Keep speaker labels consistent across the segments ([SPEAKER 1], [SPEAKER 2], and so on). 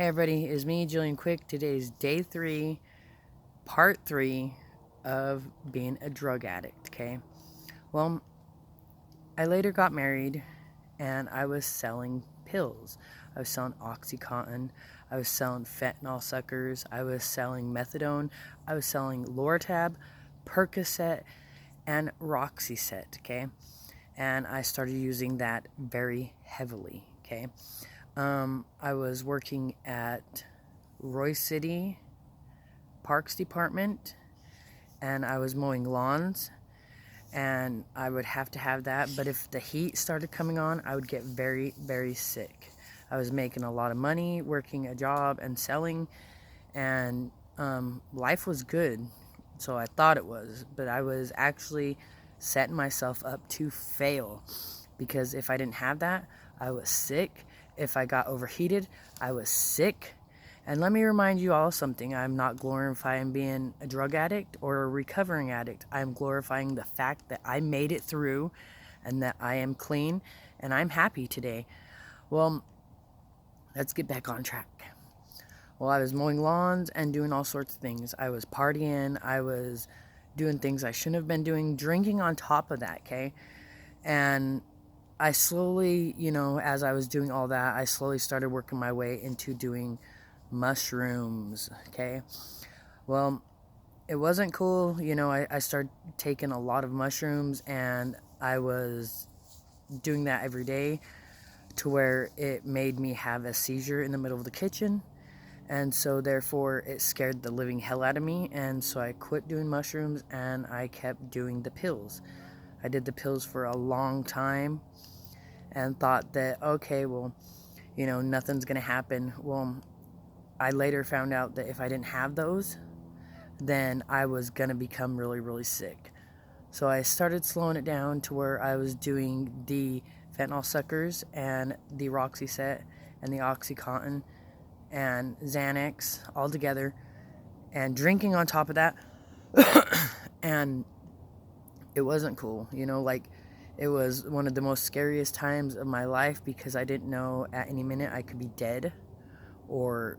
[SPEAKER 1] Hey everybody, it's me, Jillian Quick. Today's day 3, part 3 of being a drug addict, okay? Well, I later got married and I was selling pills. I was selling Oxycontin, I was selling fentanyl suckers, I was selling methadone, I was selling Lortab, Percocet, and Roxyset, okay? And I started using that very heavily, okay? I was working at Roy City Parks Department and I was mowing lawns and I would have to have that, but if the heat started coming on, I would get very, very sick. I was making a lot of money working a job and selling, and life was good, so I thought it was, but I was actually setting myself up to fail because if I didn't have that, I was sick. If I got overheated, I was sick. And let me remind you all something. I'm not glorifying being a drug addict or a recovering addict. I'm glorifying the fact that I made it through and that I am clean and I'm happy today. Well, let's get back on track. Well, I was mowing lawns and doing all sorts of things. I was partying. I was doing things I shouldn't have been doing, drinking on top of that, okay? And I slowly, as I was doing all that, I slowly started working my way into doing mushrooms, okay? Well, it wasn't cool. I started taking a lot of mushrooms and I was doing that every day to where it made me have a seizure in the middle of the kitchen. And so therefore it scared the living hell out of me. And so I quit doing mushrooms and I kept doing the pills. I did the pills for a long time and thought that, okay, well, nothing's going to happen. Well, I later found out that if I didn't have those, then I was going to become really, really sick. So I started slowing it down to where I was doing the fentanyl suckers and the Roxyset and the Oxycontin and Xanax all together and drinking on top of that. And it wasn't cool, it was one of the most scariest times of my life because I didn't know at any minute I could be dead or,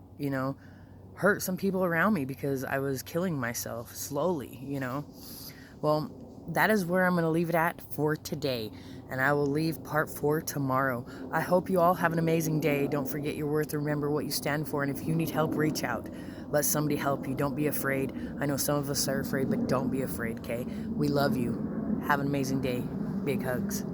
[SPEAKER 1] hurt some people around me because I was killing myself slowly. Well, that is where I'm going to leave it at for today, and I will leave part 4 tomorrow. I hope you all have an amazing day. Don't forget your worth. Remember what you stand for, and if you need help, reach out. Let somebody help you. Don't be afraid. I know some of us are afraid, but don't be afraid, okay? We love you. Have an amazing day. Big hugs.